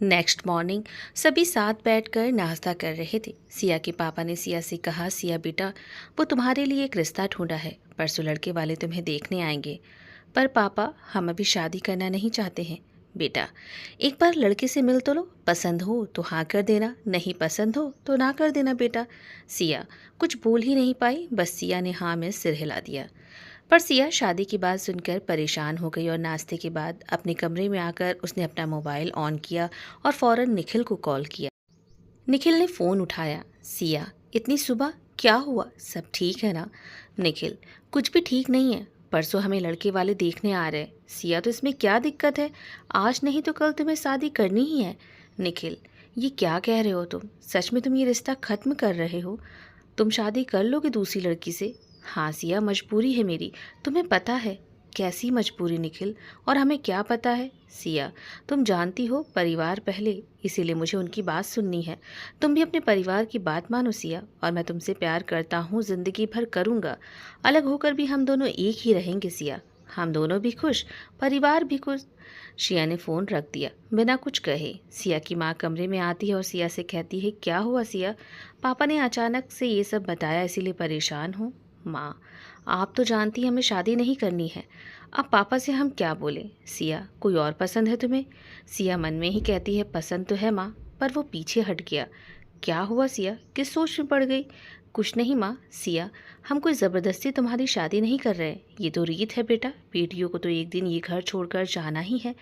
Next morning सभी साथ बैठकर नाश्ता कर रहे थे। सिया के पापा ने सिया से कहा, सिया बेटा, वो तुम्हारे लिए एक रिश्ता ढूंढा है। परसों लड़के वाले तुम्हें देखने आएंगे। पर पापा, हम अभी शादी करना नहीं चाहते हैं। बेटा, एक बार लड़के से मिल तो लो, पसंद हो तो हाँ कर देना, नहीं पसंद हो तो ना कर देना बेटा। सिया कुछ बोल ही नहीं पाई, बस सिया ने हाँ में सिर हिला दिया। पर सिया शादी की बात सुनकर परेशान हो गई और नाश्ते के बाद अपने कमरे में आकर उसने अपना मोबाइल ऑन किया और फौरन निखिल को कॉल किया। निखिल ने फ़ोन उठाया। सिया, इतनी सुबह क्या हुआ? सब ठीक है ना? निखिल, कुछ भी ठीक नहीं है। परसों हमें लड़के वाले देखने आ रहे हैं। सिया, तो इसमें क्या दिक्कत है? आज नहीं तो कल तुम्हें शादी करनी ही है। निखिल, ये क्या कह रहे हो तुम? सच में तुम ये रिश्ता ख़त्म कर रहे हो? तुम शादी कर लोगे दूसरी लड़की से? हाँ सिया, मजबूरी है मेरी। तुम्हें पता है। कैसी मजबूरी निखिल? और हमें क्या पता है? सिया, तुम जानती हो परिवार पहले, इसीलिए मुझे उनकी बात सुननी है। तुम भी अपने परिवार की बात मानो सिया, और मैं तुमसे प्यार करता हूँ, ज़िंदगी भर करूँगा। अलग होकर भी हम दोनों एक ही रहेंगे सिया। हम दोनों भी खुश, परिवार भी खुश। सिया ने फ़ोन रख दिया बिना कुछ कहे। सिया की माँ कमरे में आती है और सिया से कहती है, क्या हुआ सिया? पापा ने अचानक से ये सब बताया, इसीलिए परेशान हूँ। माँ, आप तो जानती हैं हमें शादी नहीं करनी है। अब पापा से हम क्या बोलें? सिया, कोई और पसंद है तुम्हें? सिया मन में ही कहती है, पसंद तो है माँ, पर वो पीछे हट गया। क्या हुआ सिया, किस सोच में पड़ गई? कुछ नहीं माँ। सिया, हम कोई ज़बरदस्ती तुम्हारी शादी नहीं कर रहे। ये तो रीत है बेटा, बेटियों को तो एक दिन ये घर छोड़कर जाना ही है।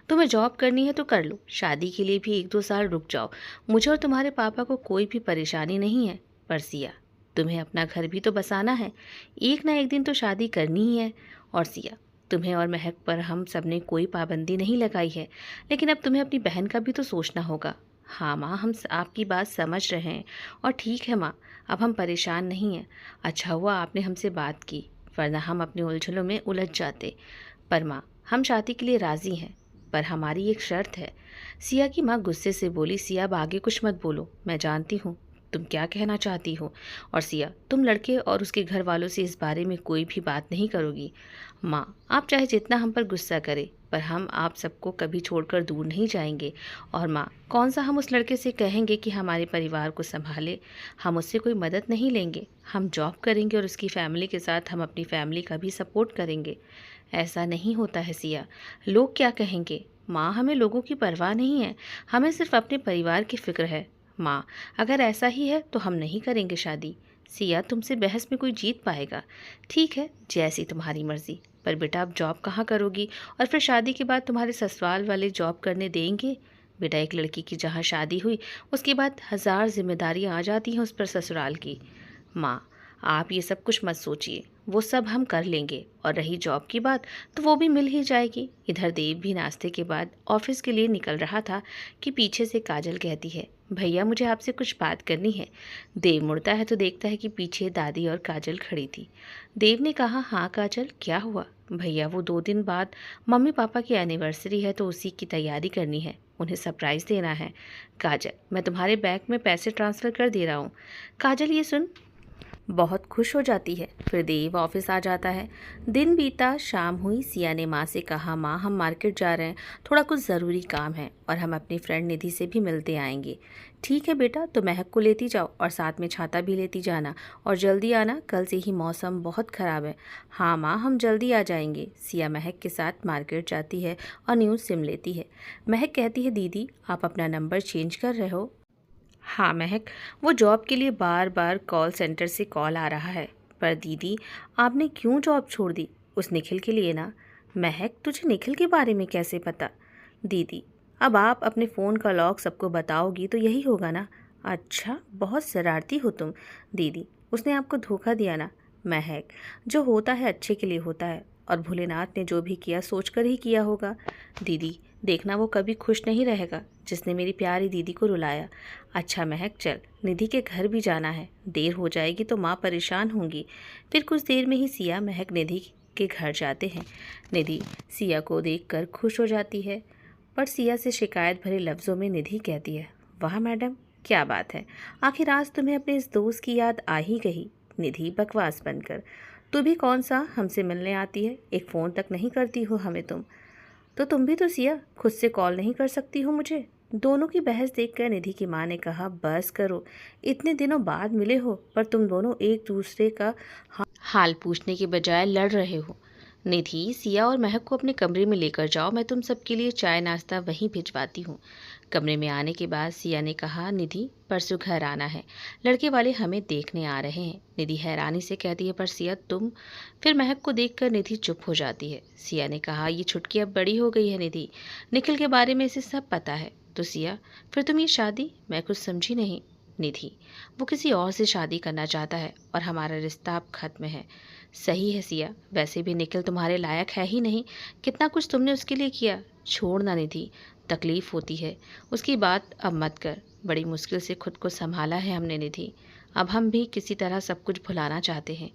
तुम्हें जॉब करनी है तो कर लो, शादी के लिए भी 1-2 साल रुक जाओ। मुझे और तुम्हारे पापा को कोई भी परेशानी नहीं है। पर सिया, तुम्हें अपना घर भी तो बसाना है। एक ना एक दिन तो शादी करनी ही है। और सिया, तुम्हें और महक पर हम सब ने कोई पाबंदी नहीं लगाई है, लेकिन अब तुम्हें अपनी बहन का भी तो सोचना होगा। हाँ माँ, हम आपकी बात समझ रहे हैं। और ठीक है माँ, अब हम परेशान नहीं हैं। अच्छा हुआ आपने हमसे बात की, वरना हम अपनी उलझनों में उलझ जाते। पर माँ, हम शादी के लिए राज़ी हैं, पर हमारी एक शर्त है। सिया की माँ गुस्से से बोली, सिया अब आगे कुछ मत बोलो, मैं जानती हूँ तुम क्या कहना चाहती हो। और सिया, तुम लड़के और उसके घर वालों से इस बारे में कोई भी बात नहीं करोगी। माँ, आप चाहे जितना हम पर गुस्सा करें, पर हम आप सबको कभी छोड़कर दूर नहीं जाएंगे। और माँ, कौन सा हम उस लड़के से कहेंगे कि हमारे परिवार को संभाले? हम उससे कोई मदद नहीं लेंगे। हम जॉब करेंगे और उसकी फैमिली के साथ हम अपनी फैमिली का भी सपोर्ट करेंगे। ऐसा नहीं होता है सिया। लोग क्या कहेंगे? माँ, हमें लोगों की परवाह नहीं है, हमें सिर्फ अपने परिवार की फिक्र है। माँ, अगर ऐसा ही है तो हम नहीं करेंगे शादी। सिया, तुमसे बहस में कोई जीत पाएगा? ठीक है, जैसी तुम्हारी मर्जी। पर बेटा, अब जॉब कहाँ करोगी? और फिर शादी के बाद तुम्हारे ससुराल वाले जॉब करने देंगे? बेटा, एक लड़की की जहाँ शादी हुई, उसके बाद 1000 जिम्मेदारियाँ आ जाती हैं उस पर ससुराल की। माँ, आप ये सब कुछ मत सोचिए, वो सब हम कर लेंगे। और रही जॉब की बात, तो वो भी मिल ही जाएगी। इधर देव भी नाश्ते के बाद ऑफिस के लिए निकल रहा था कि पीछे से काजल कहती है, भैया मुझे आपसे कुछ बात करनी है। देव मुड़ता है तो देखता है कि पीछे दादी और काजल खड़ी थी। देव ने कहा, हाँ काजल, क्या हुआ? भैया, वो 2 दिन बाद मम्मी पापा की एनिवर्सरी है, तो उसी की तैयारी करनी है, उन्हें सरप्राइज़ देना है। काजल, मैं तुम्हारे बैंक में पैसे ट्रांसफ़र कर दे रहा हूँ। काजल ये सुन बहुत खुश हो जाती है। फिर देव ऑफिस आ जाता है। दिन बीता, शाम हुई। सिया ने माँ से कहा, माँ हम मार्केट जा रहे हैं, थोड़ा कुछ ज़रूरी काम है, और हम अपनी फ्रेंड निधि से भी मिलते आएंगे। ठीक है बेटा, तो महक को लेती जाओ और साथ में छाता भी लेती जाना, और जल्दी आना, कल से ही मौसम बहुत ख़राब है। हाँ माँ, हम जल्दी आ जाएंगे। सिया महक के साथ मार्केट जाती है और न्यू सिम लेती है। महक कहती है, दीदी आप अपना नंबर चेंज कर रहे हो? हाँ महक, वो जॉब के लिए बार बार कॉल सेंटर से कॉल आ रहा है। पर दीदी, आपने क्यों जॉब छोड़ दी? उस निखिल के लिए ना। महक, तुझे निखिल के बारे में कैसे पता? दीदी, अब आप अपने फ़ोन का लॉक सबको बताओगी तो यही होगा ना। अच्छा, बहुत शरारती हो तुम। दीदी, उसने आपको धोखा दिया ना। महक, जो होता है अच्छे के लिए होता है, और भोलेनाथ ने जो भी किया सोचकर ही किया होगा। दीदी, देखना वो कभी खुश नहीं रहेगा जिसने मेरी प्यारी दीदी को रुलाया। अच्छा महक, चल, निधि के घर भी जाना है, देर हो जाएगी तो माँ परेशान होंगी। फिर कुछ देर में ही सिया महक निधि के घर जाते हैं। निधि सिया को देखकर खुश हो जाती है, पर सिया से शिकायत भरे लफ्ज़ों में निधि कहती है, वाह मैडम, क्या बात है, आखिर आज तुम्हें अपने इस दोस्त की याद आ ही गई। निधि बकवास बनकर, तू भी कौन सा हमसे मिलने आती है, एक फ़ोन तक नहीं करती हो हमें तुम। तो तुम भी तो सिया खुद से कॉल नहीं कर सकती हो मुझे। दोनों की बहस देखकर निधि की माँ ने कहा, बस करो, इतने दिनों बाद मिले हो पर तुम दोनों एक दूसरे का हाल पूछने के बजाय लड़ रहे हो। निधि, सिया और महक को अपने कमरे में लेकर जाओ, मैं तुम सबके लिए चाय नाश्ता वहीं भिजवाती हूँ। कमरे में आने के बाद सिया ने कहा, निधि परसों घर आना है, लड़के वाले हमें देखने आ रहे हैं। निधि हैरानी से कहती है, पर सिया तुम। फिर महक को देखकर निधि चुप हो जाती है। सिया ने कहा, ये छुटकी अब बड़ी हो गई है निधि, निखिल के बारे में इसे सब पता है। तो सिया, फिर तुम ये शादी? मैं कुछ समझी नहीं। निधि, वो किसी और से शादी करना चाहता है और हमारा रिश्ता अब खत्म है। सही है सिया, वैसे भी निखिल तुम्हारे लायक है ही नहीं, कितना कुछ तुमने उसके लिए किया। छोड़ ना निधि, तकलीफ होती है, उसकी बात अब मत कर। बड़ी मुश्किल से खुद को संभाला है हमने निधि, अब हम भी किसी तरह सब कुछ भुलाना चाहते हैं।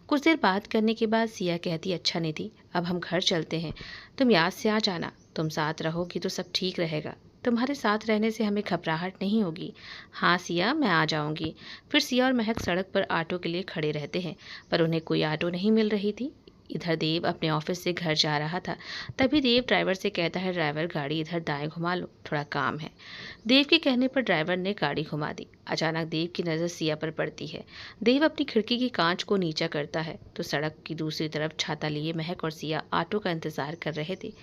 कुछ देर बात करने के बाद सिया कहती, अच्छा निधि अब हम घर चलते हैं, तुम याद से आ जाना, तुम साथ रहोगी तो सब ठीक रहेगा, तुम्हारे साथ रहने से हमें घबराहट नहीं होगी। हाँ सिया, मैं आ जाऊंगी। फिर सिया और महक सड़क पर ऑटो के लिए खड़े रहते हैं, पर उन्हें कोई ऑटो नहीं मिल रही थी। इधर देव अपने ऑफिस से घर जा रहा था। तभी देव ड्राइवर से कहता है, ड्राइवर गाड़ी इधर दाएं घुमा लो, थोड़ा काम है। देव के कहने पर ड्राइवर ने गाड़ी घुमा दी। अचानक देव की नज़र सिया पर पड़ती है। देव अपनी खिड़की की कांच को नीचा करता है तो सड़क की दूसरी तरफ छाता लिए महक और सिया ऑटो का इंतजार कर रहे थे।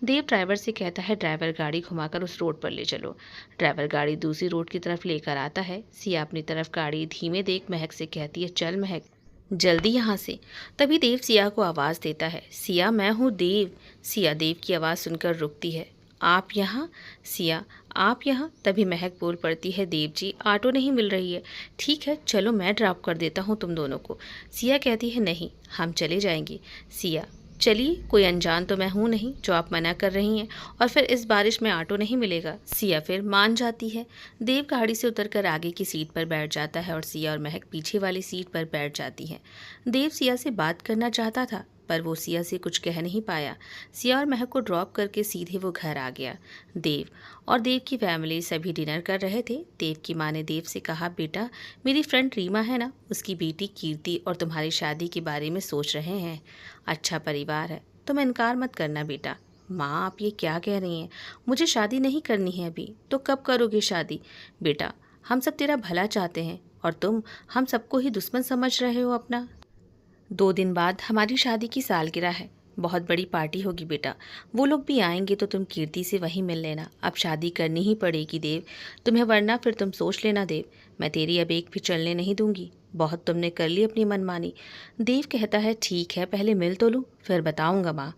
देव ड्राइवर से कहता है, ड्राइवर गाड़ी घुमाकर उस रोड पर ले चलो। ड्राइवर गाड़ी दूसरी रोड की तरफ लेकर आता है। सिया अपनी तरफ गाड़ी धीमे देख महक से कहती है, चल महक, जल्दी यहाँ से। तभी देव सिया को आवाज़ देता है, सिया मैं हूँ देव। सिया देव की आवाज़ सुनकर रुकती है। आप यहाँ? सिया, आप यहाँ? तभी महक बोल पड़ती है, देव जी ऑटो नहीं मिल रही है। ठीक है चलो, मैं ड्रॉप कर देता हूँ तुम दोनों को। सिया कहती है, नहीं हम चले जाएंगे। सिया, चलिए, कोई अनजान तो मैं हूँ नहीं जो आप मना कर रही हैं, और फिर इस बारिश में ऑटो नहीं मिलेगा। सिया फिर मान जाती है। देव गाड़ी से उतरकर आगे की सीट पर बैठ जाता है और सिया और महक पीछे वाली सीट पर बैठ जाती हैं। देव सिया से बात करना चाहता था पर वो सिया से कुछ कह नहीं पाया। सिया और महक को ड्रॉप करके सीधे वो घर आ गया। देव और देव की फैमिली सभी डिनर कर रहे थे। देव की माँ ने देव से कहा, बेटा मेरी फ्रेंड रीमा है ना, उसकी बेटी कीर्ति और तुम्हारी शादी के बारे में सोच रहे हैं। अच्छा परिवार है, तुम इनकार मत करना बेटा। माँ आप ये क्या कह रही हैं? मुझे शादी नहीं करनी है अभी, तो कब करोगे शादी? बेटा हम सब तेरा भला चाहते हैं और तुम हम सबको ही दुश्मन समझ रहे हो अपना। 2 दिन बाद हमारी शादी की सालगिरह है, बहुत बड़ी पार्टी होगी बेटा, वो लोग भी आएंगे तो तुम कीर्ति से वहीं मिल लेना। अब शादी करनी ही पड़ेगी देव तुम्हें, वरना फिर तुम सोच लेना देव, मैं तेरी अब एक भी चलने नहीं दूंगी। बहुत तुमने कर ली अपनी मनमानी। देव कहता है, ठीक है पहले मिल तो लूँ फिर बताऊंगा माँ।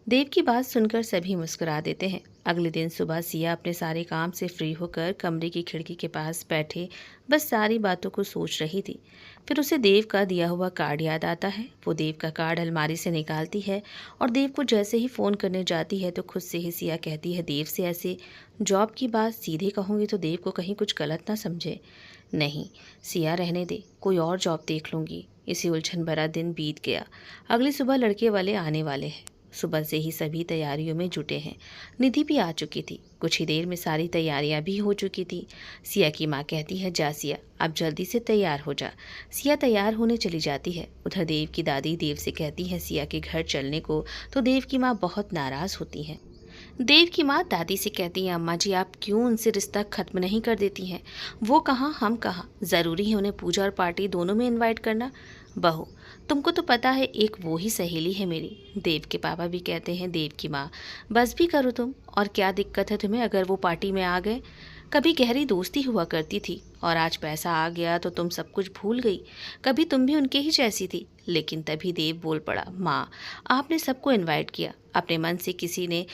देव की बात सुनकर सभी मुस्कुरा देते हैं। अगले दिन सुबह सिया अपने सारे काम से फ्री होकर कमरे की खिड़की के पास बैठे बस सारी बातों को सोच रही थी। फिर उसे देव का दिया हुआ कार्ड याद आता है। वो देव का कार्ड अलमारी से निकालती है और देव को जैसे ही फ़ोन करने जाती है तो खुद से ही सिया कहती है, देव से ऐसे जॉब की बात सीधे कहूँगी तो देव को कहीं कुछ गलत ना समझे। नहीं सिया, रहने दे, कोई और जॉब देख लूँगी। इसी उलझन भरा दिन बीत गया। अगली सुबह लड़के वाले आने वाले हैं। सुबह से ही सभी तैयारियों में जुटे हैं। निधि भी आ चुकी थी। कुछ ही देर में सारी तैयारियां भी हो चुकी थी। सिया की माँ कहती है, जा सिया अब जल्दी से तैयार हो जा। सिया तैयार होने चली जाती है। उधर देव की दादी देव से कहती है सिया के घर चलने को, तो देव की माँ बहुत नाराज़ होती हैं। देव की माँ दादी से कहती है, अम्मा जी आप क्यों उनसे रिश्ता खत्म नहीं कर देती हैं? वो कहाँ हम कहाँ, ज़रूरी है उन्हें पूजा और पार्टी दोनों में इनवाइट करना? बहू तुमको तो पता है एक वो ही सहेली है मेरी। देव के पापा भी कहते हैं, देव की माँ बस भी करो तुम, और क्या दिक्कत है तुम्हें अगर वो पार्टी में आ गए? कभी गहरी दोस्ती हुआ करती थी और आज पैसा आ गया तो तुम सब कुछ भूल गई। कभी तुम भी उनके ही जैसी थी। लेकिन तभी देव बोल पड़ा, माँ आपने सबको इनवाइट किया, अपने मन से किसी ने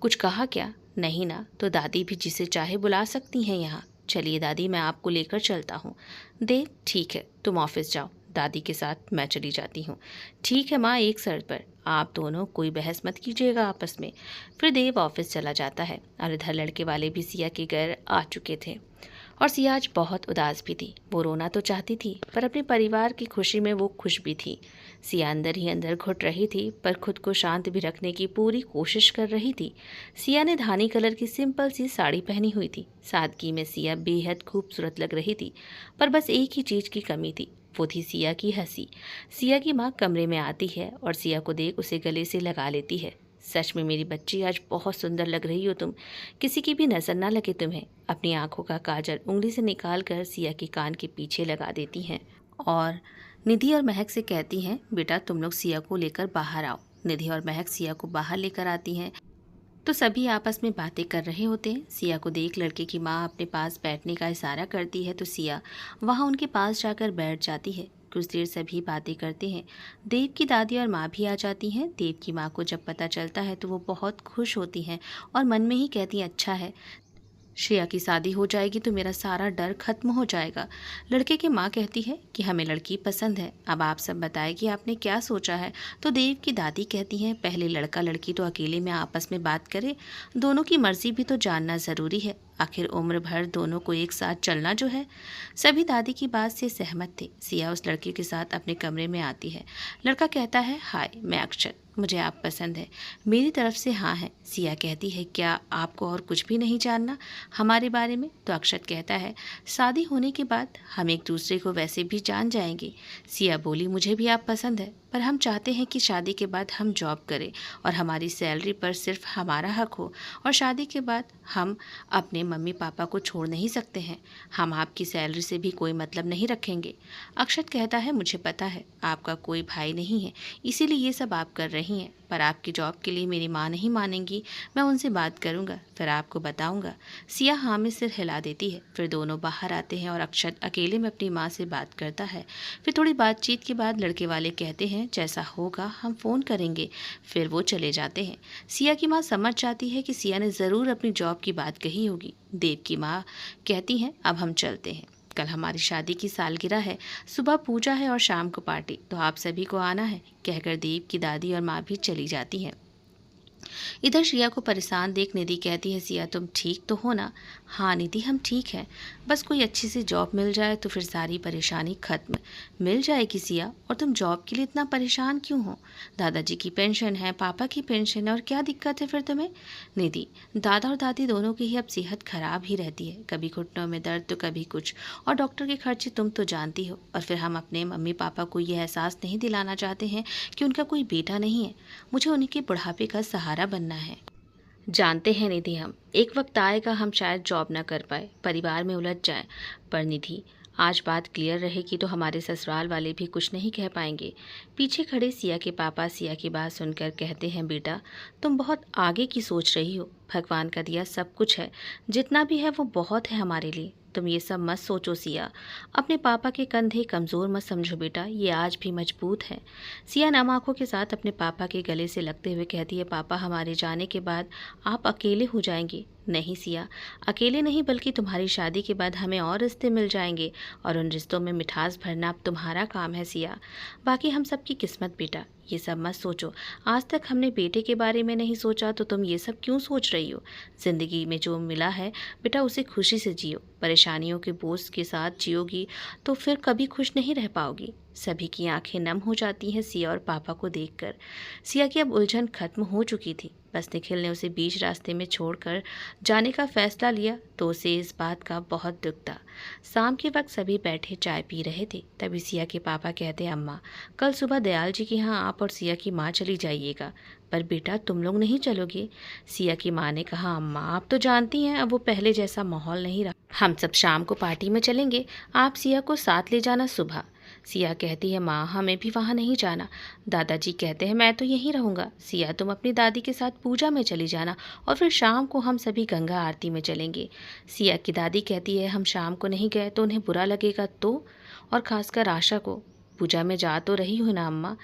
कुछ कहा क्या? नहीं ना, तो दादी भी जिसे चाहे बुला सकती हैं यहाँ। चलिए दादी मैं आपको लेकर चलता हूँ। देव ठीक है तुम ऑफिस जाओ, दादी के साथ मैं चली जाती हूँ। ठीक है माँ, एक शर्त पर, आप दोनों कोई बहस मत कीजिएगा आपस में। फिर देव ऑफिस चला जाता है और इधर लड़के वाले भी सिया के घर आ चुके थे और सिया आज बहुत उदास भी थी। वो रोना तो चाहती थी पर अपने परिवार की खुशी में वो खुश भी थी। सिया अंदर ही अंदर घुट रही थी पर खुद को शांत भी रखने की पूरी कोशिश कर रही थी। सिया ने धानी कलर की सिंपल सी साड़ी पहनी हुई थी। सादगी में सिया बेहद खूबसूरत लग रही थी, पर बस एक ही चीज़ की कमी थी, वो थी सिया की हंसी। सिया की माँ कमरे में आती है और सिया को देख उसे गले से लगा लेती है। सच में मेरी बच्ची, आज बहुत सुंदर लग रही हो तुम। किसी की भी नज़र ना लगे तुम्हें। अपनी आंखों का काजल उंगली से निकाल कर सिया के कान के पीछे लगा देती हैं और निधि और महक से कहती हैं, बेटा तुम लोग सिया को लेकर बाहर आओ। निधि और महक सिया को बाहर लेकर आती हैं तो सभी आपस में बातें कर रहे होते हैं। सिया को देख लड़के की माँ अपने पास बैठने का इशारा करती है तो सिया वहाँ उनके पास जाकर बैठ जाती है। कुछ देर सभी बातें करते हैं। देव की दादी और माँ भी आ जाती हैं। देव की माँ को जब पता चलता है तो वो बहुत खुश होती हैं और मन में ही कहती हैं, अच्छा है, श्रेया की शादी हो जाएगी तो मेरा सारा डर खत्म हो जाएगा। लड़के की माँ कहती है कि हमें लड़की पसंद है, अब आप सब बताएं कि आपने क्या सोचा है। तो देव की दादी कहती हैं, पहले लड़का लड़की तो अकेले में आपस में बात करें, दोनों की मर्जी भी तो जानना ज़रूरी है, आखिर उम्र भर दोनों को एक साथ चलना जो है। सभी दादी की बात से सहमत थे। सिया उस लड़के के साथ अपने कमरे में आती है। लड़का कहता है, हाय मैं अक्षत, मुझे आप पसंद है। मेरी तरफ से हाँ है। सिया कहती है, क्या आपको और कुछ भी नहीं जानना हमारे बारे में? तो अक्षत कहता है, शादी होने के बाद हम एक दूसरे को वैसे भी जान जाएंगे। सिया बोली, मुझे भी आप पसंद है, पर हम चाहते हैं कि शादी के बाद हम जॉब करें और हमारी सैलरी पर सिर्फ हमारा हक हो, और शादी के बाद हम अपने मम्मी पापा को छोड़ नहीं सकते हैं। हम आपकी सैलरी से भी कोई मतलब नहीं रखेंगे। अक्षत कहता है, मुझे पता है आपका कोई भाई नहीं है, इसीलिए ये सब आप कर रही हैं, पर आपकी जॉब के लिए मेरी माँ नहीं मानेंगी। मैं उनसे बात करूँगा, फिर आपको बताऊँगा। सिया हाँ में सिर हिला देती है। फिर दोनों बाहर आते हैं और अक्षत अकेले में अपनी माँ से बात करता है। फिर थोड़ी बातचीत के बाद लड़के वाले कहते हैं, जैसा होगा हम फ़ोन करेंगे। फिर वो चले जाते हैं। सिया की माँ समझ जाती है कि सिया ने ज़रूर अपनी जॉब की बात कही होगी। देव की माँ कहती हैं, अब हम चलते हैं, कल हमारी शादी की सालगिरह है, सुबह पूजा है और शाम को पार्टी, तो आप सभी को आना है। कहकर देव की दादी और माँ भी चली जाती हैं। इधर श्रिया को परेशान देख निधि कहती है, सिया तुम ठीक तो हो ना? हाँ निधि हम ठीक हैं, बस कोई अच्छी सी जॉब मिल जाए तो फिर सारी परेशानी खत्म। मिल जाएगी सिया, और तुम जॉब के लिए इतना परेशान क्यों हो? दादाजी की पेंशन है, पापा की पेंशन है, और क्या दिक्कत है फिर तुम्हें? निधि, दादा और दादी दोनों की ही अब सेहत खराब ही रहती है, कभी घुटनों में दर्द तो कभी कुछ, और डॉक्टर के खर्चे तुम तो जानती हो। और फिर हम अपने मम्मी पापा को यह एहसास नहीं दिलाना चाहते हैं कि उनका कोई बेटा नहीं है। मुझे उनके बुढ़ापे का सहारा बनना है। जानते हैं निधि, हम एक वक्त आएगा हम शायद जॉब ना कर पाए, परिवार में उलझ जाए, पर निधि आज बात क्लियर रहेगी तो हमारे ससुराल वाले भी कुछ नहीं कह पाएंगे। पीछे खड़े सिया के पापा सिया की बात सुनकर कहते हैं, बेटा तुम बहुत आगे की सोच रही हो, भगवान का दिया सब कुछ है, जितना भी है वो बहुत है हमारे लिए, तुम ये सब मत सोचो सिया। अपने पापा के कंधे कमज़ोर मत समझो बेटा, ये आज भी मजबूत है। सिया नम आँखों के साथ अपने पापा के गले से लगते हुए कहती है, पापा हमारे जाने के बाद आप अकेले हो जाएंगे। नहीं सिया, अकेले नहीं, बल्कि तुम्हारी शादी के बाद हमें और रिश्ते मिल जाएंगे, और उन रिश्तों में मिठास भरना अब तुम्हारा काम है सिया। बाकी हम सबकी किस्मत बेटा, ये सब मत सोचो। आज तक हमने बेटे के बारे में नहीं सोचा तो तुम ये सब क्यों सोच रही हो? ज़िंदगी में जो मिला है बेटा उसे खुशी से जियो। परेशानियों के बोझ के साथ जियोगी तो फिर कभी खुश नहीं रह पाओगी। सभी की आंखें नम हो जाती हैं सिया और पापा को देखकर। सिया की अब उलझन खत्म हो चुकी थी। बस निखिल ने उसे बीच रास्ते में छोड़कर जाने का फैसला लिया तो उसे इस बात का बहुत दुख था। शाम के वक्त सभी बैठे चाय पी रहे थे, तभी सिया के पापा कहते, अम्मा कल सुबह दयाल जी के यहाँ आप और सिया की माँ चली जाइएगा। पर बेटा तुम लोग नहीं चलोगे? सिया की माँ ने कहा, अम्मा आप तो जानती हैं अब वो पहले जैसा माहौल नहीं रहा, हम सब शाम को पार्टी में चलेंगे, आप सिया को साथ ले जाना सुबह। सिया कहती है, माँ हमें भी वहाँ नहीं जाना। दादाजी कहते हैं, मैं तो यहीं रहूँगा। सिया तुम अपनी दादी के साथ पूजा में चली जाना और फिर शाम को हम सभी गंगा आरती में चलेंगे। सिया की दादी कहती है, हम शाम को नहीं गए तो उन्हें बुरा लगेगा तो, और ख़ासकर आशा को। पूजा में जा तो रही हो ना अम्मा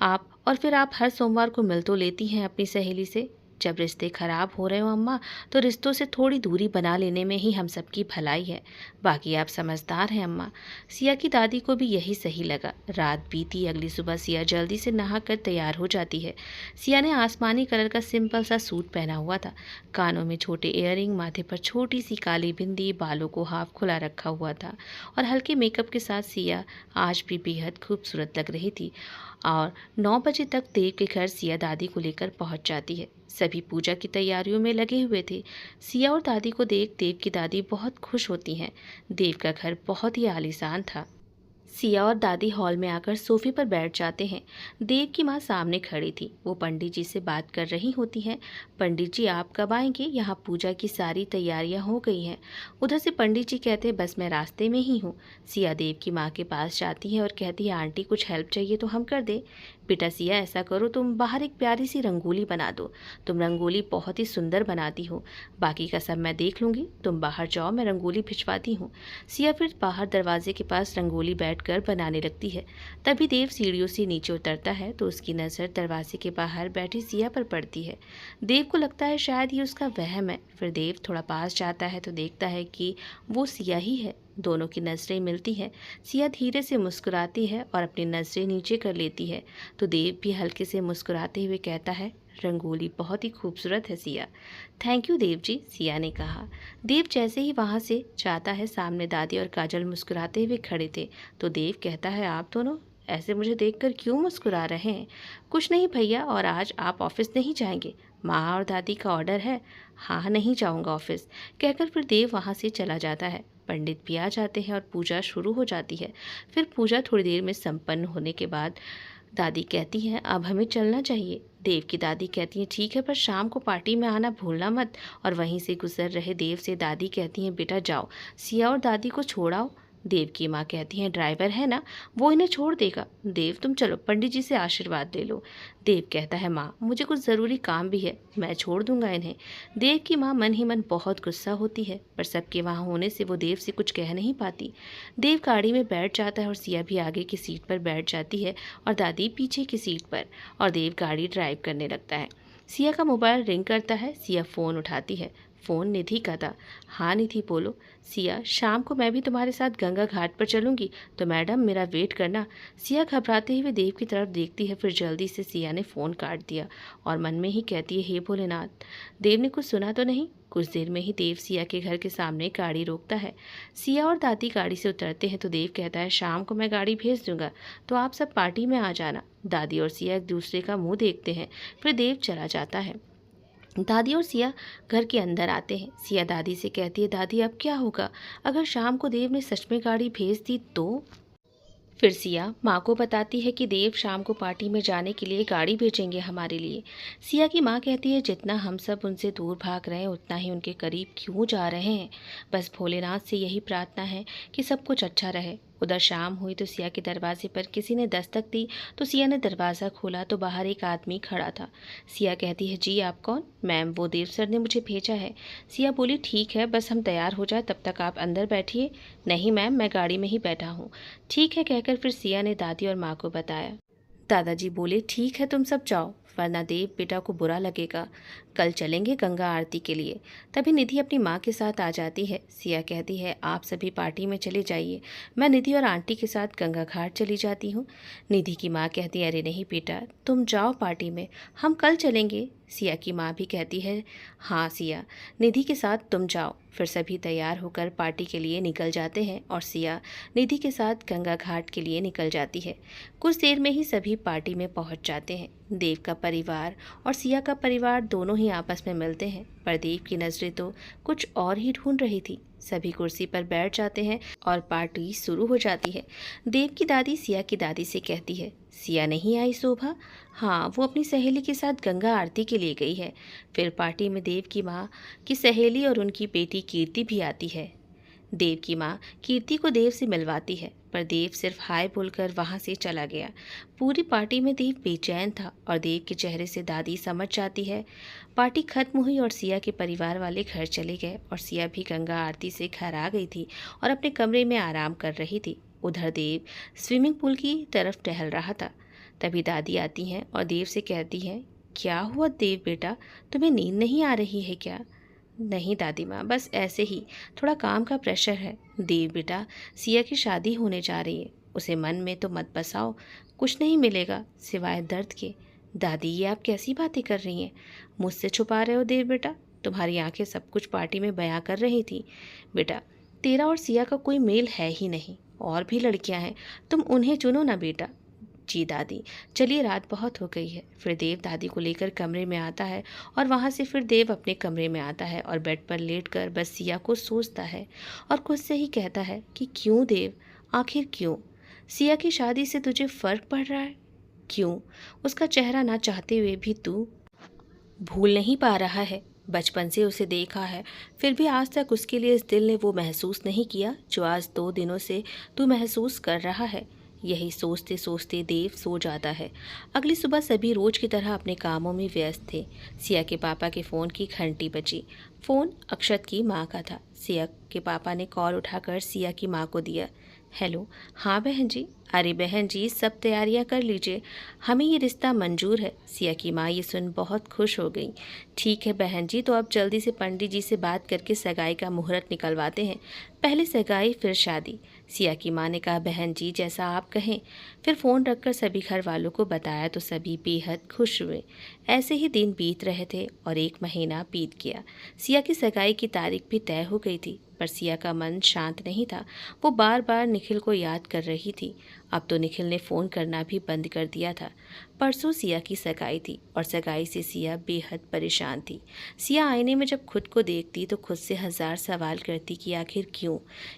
आप, और फिर आप हर सोमवार को मिल तो लेती हैं अपनी सहेली से। जब रिश्ते खराब हो रहे हो अम्मा तो रिश्तों से थोड़ी दूरी बना लेने में ही हम सबकी भलाई है। बाकी आप समझदार हैं अम्मा। सिया की दादी को भी यही सही लगा। रात बीती, अगली सुबह सिया जल्दी से नहाकर तैयार हो जाती है। सिया ने आसमानी कलर का सिंपल सा सूट पहना हुआ था, कानों में छोटे इयररिंग, माथे पर छोटी सी काली बिंदी, बालों को हाफ खुला रखा हुआ था, और हल्के मेकअप के साथ सिया आज भी बेहद खूबसूरत लग रही थी। और 9 बजे तक देव के घर सिया दादी को लेकर पहुंच जाती है। सभी पूजा की तैयारियों में लगे हुए थे। सिया और दादी को देख देव की दादी बहुत खुश होती हैं। देव का घर बहुत ही आलीशान था। सिया और दादी हॉल में आकर सोफे पर बैठ जाते हैं। देव की माँ सामने खड़ी थी। वो पंडित जी से बात कर रही होती हैं। पंडित जी आप कब आएंगे? यहाँ पूजा की सारी तैयारियां हो गई हैं। उधर से पंडित जी कहते हैं बस मैं रास्ते में ही हूँ। सिया देव की माँ के पास जाती है और कहती है आंटी कुछ हेल्प चाहिए तो हम कर दें। बेटा सिया ऐसा करो तुम बाहर एक प्यारी सी रंगोली बना दो। तुम रंगोली बहुत ही सुंदर बनाती हो। बाकी का सब मैं देख लूँगी, तुम बाहर जाओ मैं रंगोली भिजवाती हूँ। सिया फिर बाहर दरवाजे के पास रंगोली बैठकर बनाने लगती है। तभी देव सीढ़ियों से नीचे उतरता है तो उसकी नज़र दरवाजे के बाहर बैठी सिया पर पड़ती है। देव को लगता है शायद ये उसका वहम है। फिर देव थोड़ा पास जाता है तो देखता है कि वो सिया ही है। दोनों की नज़रें मिलती हैं। सिया धीरे से मुस्कुराती है और अपनी नज़रें नीचे कर लेती है तो देव भी हल्के से मुस्कुराते हुए कहता है रंगोली बहुत ही खूबसूरत है सिया। थैंक यू देव जी, सिया ने कहा। देव जैसे ही वहाँ से जाता है सामने दादी और काजल मुस्कुराते हुए खड़े थे तो देव कहता है आप दोनों ऐसे मुझे देखकर क्यों मुस्कुरा रहे हैं? कुछ नहीं भैया, और आज आप ऑफिस नहीं जाएंगे? माँ और दादी का ऑर्डर है। हाँ नहीं जाऊँगा ऑफिस, कहकर फिर देव वहाँ से चला जाता है। पंडित भी आ जाते हैं और पूजा शुरू हो जाती है। फिर पूजा थोड़ी देर में संपन्न होने के बाद दादी कहती हैं अब हमें चलना चाहिए। देव की दादी कहती हैं ठीक है पर शाम को पार्टी में आना भूलना मत। और वहीं से गुजर रहे देव से दादी कहती हैं बेटा जाओ सिया और दादी को छोड़ाओ। देव की माँ कहती हैं ड्राइवर है ना, वो इन्हें छोड़ देगा। देव तुम चलो पंडित जी से आशीर्वाद ले लो। देव कहता है माँ मुझे कुछ ज़रूरी काम भी है, मैं छोड़ दूंगा इन्हें। देव की माँ मन ही मन बहुत गुस्सा होती है पर सबके वहाँ होने से वो देव से कुछ कह नहीं पाती। देव गाड़ी में बैठ जाता है और सिया भी आगे की सीट पर बैठ जाती है और दादी पीछे की सीट पर, और देव गाड़ी ड्राइव करने लगता है। सिया का मोबाइल रिंग करता है। सिया फ़ोन उठाती है। फ़ोन निधि का था। हाँ निधि बोलो। सिया शाम को मैं भी तुम्हारे साथ गंगा घाट पर चलूँगी तो मैडम मेरा वेट करना। सिया घबराते हुए देव की तरफ देखती है। फिर जल्दी से सिया ने फ़ोन काट दिया और मन में ही कहती है हे भोलेनाथ, देव ने कुछ सुना तो नहीं। कुछ देर में ही देव सिया के घर के सामने गाड़ी रोकता है। सिया और दादी गाड़ी से उतरते हैं तो देव कहता है शाम को मैं गाड़ी भेज दूंगा तो आप सब पार्टी में आ जाना। दादी और सिया एक दूसरे का मुंह देखते हैं। फिर देव चला जाता है। दादी और सिया घर के अंदर आते हैं। सिया दादी से कहती है दादी अब क्या होगा अगर शाम को देव ने सच में गाड़ी भेज दी तो? फिर सिया माँ को बताती है कि देव शाम को पार्टी में जाने के लिए गाड़ी भेजेंगे हमारे लिए। सिया की माँ कहती है जितना हम सब उनसे दूर भाग रहे हैं उतना ही उनके करीब क्यों जा रहे हैं। बस भोलेनाथ से यही प्रार्थना है कि सब कुछ अच्छा रहे। उधर शाम हुई तो सिया के दरवाजे पर किसी ने दस्तक दी तो सिया ने दरवाज़ा खोला तो बाहर एक आदमी खड़ा था। सिया कहती है जी आप कौन? मैम वो देव सर ने मुझे भेजा है। सिया बोली ठीक है बस हम तैयार हो जाए तब तक आप अंदर बैठिए। नहीं मैम मैं गाड़ी में ही बैठा हूँ। ठीक है कहकर फिर सिया ने दादी और माँ को बताया। दादाजी बोले ठीक है तुम सब जाओ वरना देव बेटा को बुरा लगेगा। कल चलेंगे गंगा आरती के लिए। तभी निधि अपनी माँ के साथ आ जाती है। सिया कहती है आप सभी पार्टी में चले जाइए, मैं निधि और आंटी के साथ गंगा घाट चली जाती हूँ। निधि की माँ कहती है अरे नहीं बेटा तुम जाओ पार्टी में, हम कल चलेंगे। सिया की माँ भी कहती है हाँ सिया निधि के साथ तुम जाओ। फिर सभी तैयार होकर पार्टी के लिए निकल जाते हैं और सिया निधि के साथ गंगा घाट के लिए निकल जाती है। कुछ देर में ही सभी पार्टी में पहुंच जाते हैं। देव का परिवार और सिया का परिवार दोनों ही आपस में मिलते हैं पर देव की नज़रें तो कुछ और ही ढूंढ रही थी। सभी कुर्सी पर बैठ जाते हैं और पार्टी शुरू हो जाती है। देव की दादी सिया की दादी से कहती है सिया नहीं आई शोभा? हाँ वो अपनी सहेली के साथ गंगा आरती के लिए गई है। फिर पार्टी में देव की माँ की सहेली और उनकी बेटी कीर्ति भी आती है। देव की माँ कीर्ति को देव से मिलवाती है पर देव सिर्फ हाय बोलकर वहाँ से चला गया। पूरी पार्टी में देव बेचैन था और देव के चेहरे से दादी समझ जाती है। पार्टी खत्म हुई और सिया के परिवार वाले घर चले गए और सिया भी गंगा आरती से घर आ गई थी और अपने कमरे में आराम कर रही थी। उधर देव स्विमिंग पूल की तरफ टहल रहा था। तभी दादी आती हैं और देव से कहती हैं क्या हुआ देव बेटा, तुम्हें नींद नहीं आ रही है क्या? नहीं दादी माँ बस ऐसे ही थोड़ा काम का प्रेशर है। देव बेटा सिया की शादी होने जा रही है, उसे मन में तो मत बसाओ, कुछ नहीं मिलेगा सिवाय दर्द के। दादी ये आप कैसी बातें कर रही हैं, मुझसे छुपा रहे हो देव बेटा? तुम्हारी आंखें सब कुछ पार्टी में बयां कर रही थी। बेटा तेरा और सिया का कोई मेल है ही नहीं, और भी लड़कियां हैं, तुम उन्हें चुनो ना बेटा। जी दादी चलिए रात बहुत हो गई है। फिर देव दादी को लेकर कमरे में आता है और वहाँ से फिर देव अपने कमरे में आता है और बेड पर लेटकर बस सिया को सोचता है और खुद से ही कहता है कि क्यों देव, आखिर क्यों? सिया की शादी से तुझे फर्क पड़ रहा है? क्यों? उसका चेहरा ना चाहते हुए भी तू भूल नहीं पा रहा है? बचपन से उसे देखा है, फिर भी आज तक उसके लिए इस दिल ने वो महसूस नहीं किया जो आज 2 दिनों से तू महसूस कर रहा है। यही सोचते सोचते देव सो जाता है। अगली सुबह सभी रोज की तरह अपने कामों में व्यस्त थे। सिया के पापा के फ़ोन की घंटी बजी। फ़ोन अक्षत की माँ का था। सिया के पापा ने कॉल उठाकर सिया की माँ को दिया। हेलो। हाँ बहन जी। अरे बहन जी, सब तैयारियां कर लीजिए, हमें ये रिश्ता मंजूर है। सिया की माँ ये सुन बहुत खुश हो गई। ठीक है बहन जी, तो अब जल्दी से पंडित जी से बात करके सगाई का मुहूर्त निकलवाते हैं। पहले सगाई फिर शादी। सिया की माँ ने कहा बहन जी जैसा आप कहें। फिर फ़ोन रखकर सभी घर वालों को बताया तो सभी बेहद खुश हुए। ऐसे ही दिन बीत रहे थे और 1 महीना बीत गया। सिया की सगाई की तारीख भी तय हो गई थी, पर सिया का मन शांत नहीं था। वो बार बार निखिल को याद कर रही थी। अब तो निखिल ने फ़ोन करना भी बंद कर दिया था। परसों सिया की सगाई थी और सगाई से सिया बेहद परेशान थी। सिया आईने में जब खुद को देखती तो खुद से 1000 सवाल करती कि आखिर क्यों,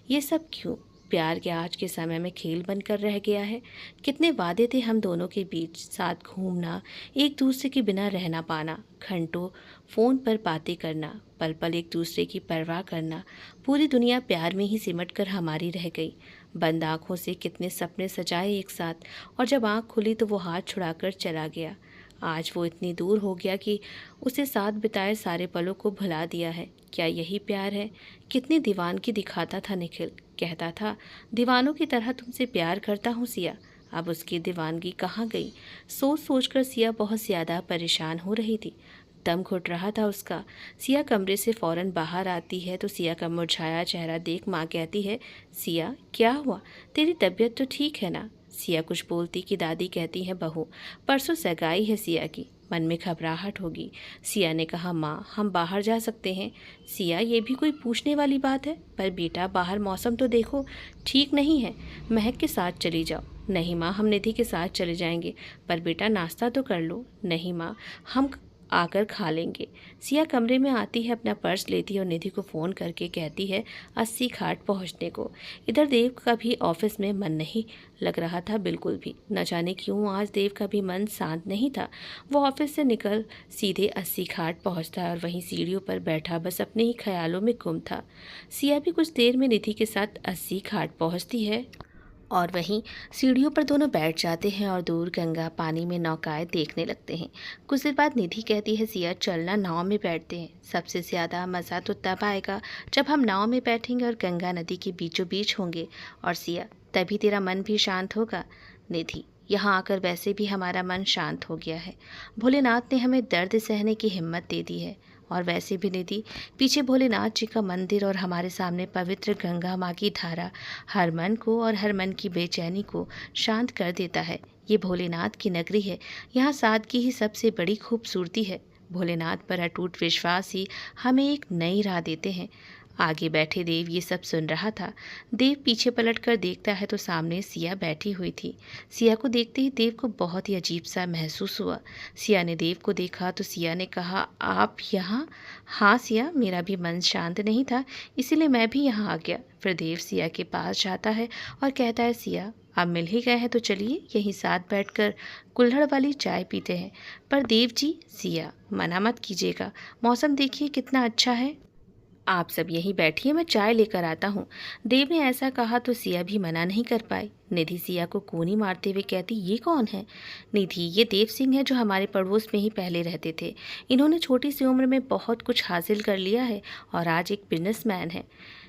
ये सब क्यों? प्यार के आज के समय में खेल बनकर रह गया है। कितने वादे थे हम दोनों के बीच, साथ घूमना, एक दूसरे के बिना रहना पाना, घंटों फ़ोन पर बातें करना, पल पल एक दूसरे की परवाह करना। पूरी दुनिया प्यार में ही सिमट कर हमारी रह गई। बंद आँखों से कितने सपने सजाए एक साथ, और जब आँख खुली तो वो हाथ छुड़ाकर चला गया। आज वो इतनी दूर हो गया कि उसे साथ बिताए सारे पलों को भुला दिया है। क्या यही प्यार है? कितनी दीवानगी दिखाता था निखिल। कहता था दीवानों की तरह तुमसे प्यार करता हूँ सिया। अब उसकी दीवानगी कहाँ गई? सोच सोच कर सिया बहुत ज़्यादा परेशान हो रही थी। दम घुट रहा था उसका। सिया कमरे से फ़ौरन बाहर आती है तो सिया का मुरझाया चेहरा देख माँ कहती है, सिया क्या हुआ? तेरी तबीयत तो ठीक है ना? सिया कुछ बोलती कि दादी कहती है बहू, परसों सगाई है सिया की, मन में घबराहट होगी। सिया ने कहा माँ हम बाहर जा सकते हैं। सिया ये भी कोई पूछने वाली बात है? पर बेटा बाहर मौसम तो देखो, ठीक नहीं है, महक के साथ चली जाओ। नहीं माँ हम निधि के साथ चले जाएंगे। पर बेटा नाश्ता तो कर लो। नहीं माँ हम आकर खा लेंगे। सिया कमरे में आती है, अपना पर्स लेती है और निधि को फ़ोन करके कहती है 80 घाट पहुंचने को। इधर देव का भी ऑफिस में मन नहीं लग रहा था बिल्कुल भी। न जाने क्यों आज देव का भी मन शांत नहीं था। वो ऑफिस से निकल सीधे 80 घाट पहुंचता है और वहीं सीढ़ियों पर बैठा बस अपने ही ख्यालों में गुम था। सिया भी कुछ देर में निधि के साथ 80 घाट पहुँचती है और वहीं सीढ़ियों पर दोनों बैठ जाते हैं और दूर गंगा पानी में नौकाएं देखने लगते हैं। कुछ देर बाद निधि कहती है सिया चलना नाव में बैठते हैं, सबसे ज़्यादा मज़ा तो तब आएगा जब हम नाव में बैठेंगे और गंगा नदी के बीचों बीच होंगे। और सिया तभी तेरा मन भी शांत होगा। निधि यहाँ आकर वैसे भी हमारा मन शांत हो गया है। भोलेनाथ ने हमें दर्द सहने की हिम्मत दे दी है। और वैसे भी निधि पीछे भोलेनाथ जी का मंदिर और हमारे सामने पवित्र गंगा माँ की धारा हर मन को और हर मन की बेचैनी को शांत कर देता है। ये भोलेनाथ की नगरी है, यहाँ सादगी ही सबसे बड़ी खूबसूरती है। भोलेनाथ पर अटूट विश्वास ही हमें एक नई राह देते हैं। आगे बैठे देव ये सब सुन रहा था। देव पीछे पलटकर देखता है तो सामने सिया बैठी हुई थी। सिया को देखते ही देव को बहुत ही अजीब सा महसूस हुआ। सिया ने देव को देखा तो सिया ने कहा आप यहाँ? हाँ सिया, मेरा भी मन शांत नहीं था, इसीलिए मैं भी यहाँ आ गया। फिर देव सिया के पास जाता है और कहता है सिया आप मिल ही गए हैं तो चलिए यहीं साथ बैठकर कुल्हड़ वाली चाय पीते हैं। पर देव जी, सिया मना मत कीजिएगा, मौसम देखिए कितना अच्छा है, आप सब यहीं बैठिए मैं चाय लेकर आता हूँ। देव ने ऐसा कहा तो सिया भी मना नहीं कर पाई। निधि सिया को कोनी मारते हुए कहती ये कौन है? निधि ये देव सिंह है जो हमारे पड़ोस में ही पहले रहते थे। इन्होंने छोटी सी उम्र में बहुत कुछ हासिल कर लिया है और आज एक बिजनेसमैन है।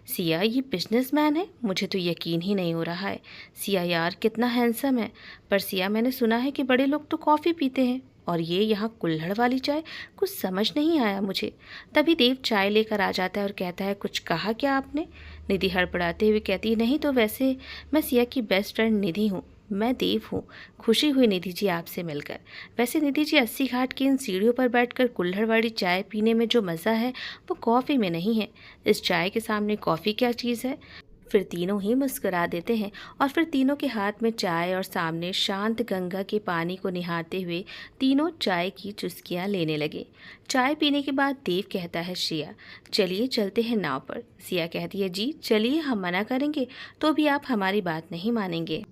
सिया ये बिजनेसमैन है? मुझे तो यकीन ही नहीं हो रहा है। सिया यार कितना हैंडसम है। पर सिया मैंने सुना है कि बड़े लोग तो कॉफ़ी पीते हैं और ये यहाँ कुल्हड़ वाली चाय, कुछ समझ नहीं आया मुझे। तभी देव चाय लेकर आ जाता है और कहता है कुछ कहा क्या आपने? निधि हड़बड़ाते हुए कहती है नहीं तो वैसे मैं सिया की बेस्ट फ्रेंड निधि हूँ, मैं देव हूँ। खुशी हुई निधि जी आपसे मिलकर। वैसे निधि जी 80 घाट की इन सीढ़ियों पर बैठकर कुल्हड़ वाली चाय पीने में जो मज़ा है वो कॉफ़ी में नहीं है। इस चाय के सामने कॉफ़ी क्या चीज़ है? फिर तीनों ही मुस्कुरा देते हैं और फिर तीनों के हाथ में चाय और सामने शांत गंगा के पानी को निहारते हुए तीनों चाय की चुस्कियां लेने लगे। चाय पीने के बाद देव कहता है सिया चलिए चलते हैं नाव पर। सिया कहती है जी चलिए, हम मना करेंगे तो भी आप हमारी बात नहीं मानेंगे।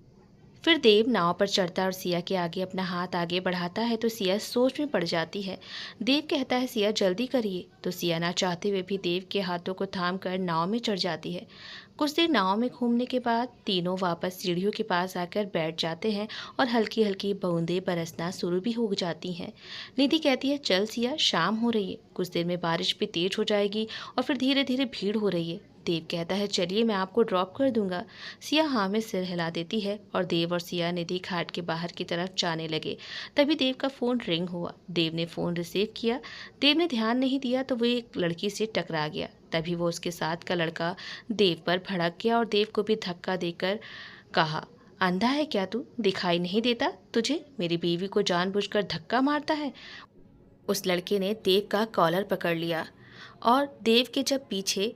फिर देव नाव पर चढ़ता और सिया के आगे अपना हाथ आगे बढ़ाता है तो सिया सोच में पड़ जाती है। देव कहता है सिया जल्दी करिए, तो सिया ना चाहते हुए भी देव के हाथों को थाम कर नाव में चढ़ जाती है। कुछ देर नाव में घूमने के बाद तीनों वापस सीढ़ियों के पास आकर बैठ जाते हैं और हल्की हल्की बूंदें बरसना शुरू भी हो जाती हैं। निधि कहती है चल सिया, शाम हो रही है, कुछ देर में बारिश भी तेज हो जाएगी और फिर धीरे धीरे भीड़ हो रही है। देव कहता है चलिए मैं आपको ड्रॉप कर दूंगा। सिया हाँ में सिर हिला देती है और देव और सिया निधि घाट के बाहर की तरफ जाने लगे। तभी देव का फ़ोन रिंग हुआ। देव ने फ़ोन रिसीव किया। देव ने ध्यान नहीं दिया तो वो एक लड़की से टकरा गया। तभी वो उसके साथ का लड़का देव पर भड़क गया और देव को भी धक्का देकर कहा, अंधा है क्या तू, दिखाई नहीं देता तुझे, मेरी बीवी को जानबूझकर धक्का मारता है। उस लड़के ने देव का कॉलर पकड़ लिया और देव के जब पीछे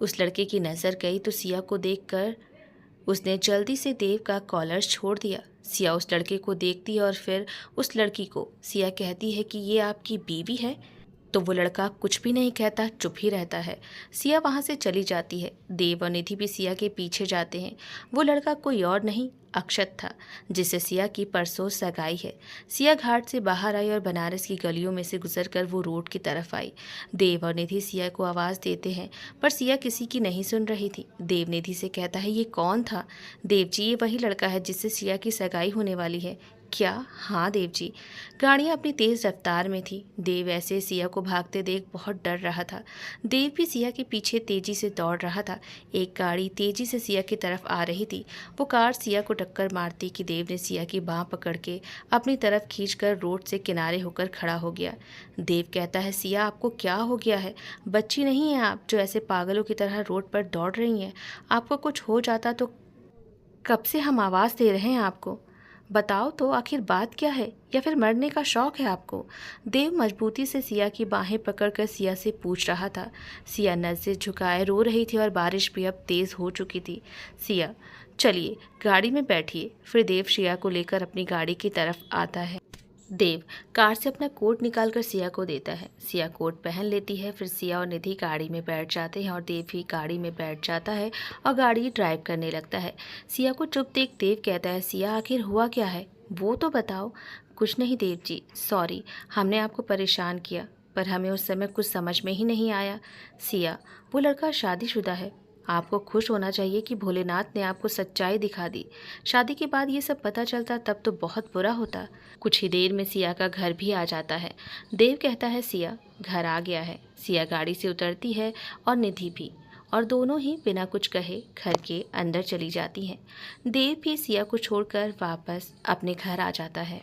उस लड़के की नज़र गई तो सिया को देखकर उसने जल्दी से देव का कॉलर छोड़ दिया। सिया उस लड़के को देखती है और फिर उस लड़की को। सिया कहती है कि ये आपकी बीवी है, तो वो लड़का कुछ भी नहीं कहता, चुप ही रहता है। सिया वहाँ से चली जाती है। देव और निधि भी सिया के पीछे जाते हैं। वो लड़का कोई और नहीं, अक्षत था, जिससे सिया की परसों सगाई है। सिया घाट से बाहर आई और बनारस की गलियों में से गुजरकर वो रोड की तरफ आई। देव और निधि सिया को आवाज़ देते हैं पर सिया किसी की नहीं सुन रही थी। देव निधि से कहता है ये कौन था। देव जी ये वही लड़का है जिससे सिया की सगाई होने वाली है। क्या? हाँ देव जी। गाड़ियाँ अपनी तेज़ रफ्तार में थी। देव ऐसे सिया को भागते देख बहुत डर रहा था। देव भी सिया के पीछे तेज़ी से दौड़ रहा था। एक गाड़ी तेज़ी से सिया की तरफ आ रही थी। वो कार सिया को टक्कर मारती कि देव ने सिया की बाँह पकड़ के अपनी तरफ खींचकर रोड से किनारे होकर खड़ा हो गया। देव कहता है सिया आपको क्या हो गया है? बच्ची नहीं है आप जो ऐसे पागलों की तरह रोड पर दौड़ रही हैं। आपको कुछ हो जाता तो कब से हम आवाज़ दे रहे हैं आपको। बताओ तो आखिर बात क्या है, या फिर मरने का शौक है आपको? देव मजबूती से सिया की बाहें पकड़कर सिया से पूछ रहा था। सिया नज़रें झुकाए रो रही थी और बारिश भी अब तेज़ हो चुकी थी। सिया चलिए गाड़ी में बैठिए। फिर देव सिया को लेकर अपनी गाड़ी की तरफ आता है। देव कार से अपना कोट निकालकर सिया को देता है। सिया कोट पहन लेती है। फिर सिया और निधि गाड़ी में बैठ जाते हैं और देव भी गाड़ी में बैठ जाता है और गाड़ी ड्राइव करने लगता है। सिया को चुप देख देव कहता है सिया आखिर हुआ क्या है, वो तो बताओ। कुछ नहीं देव जी, सॉरी, हमने आपको परेशान किया, पर हमें उस समय कुछ समझ में ही नहीं आया। सिया वो लड़का शादीशुदा है। आपको खुश होना चाहिए कि भोलेनाथ ने आपको सच्चाई दिखा दी। शादी के बाद ये सब पता चलता तब तो बहुत बुरा होता। कुछ ही देर में सिया का घर भी आ जाता है। देव कहता है सिया घर आ गया है। सिया गाड़ी से उतरती है और निधि भी, और दोनों ही बिना कुछ कहे घर के अंदर चली जाती हैं। देव भी सिया को छोड़कर वापस अपने घर आ जाता है।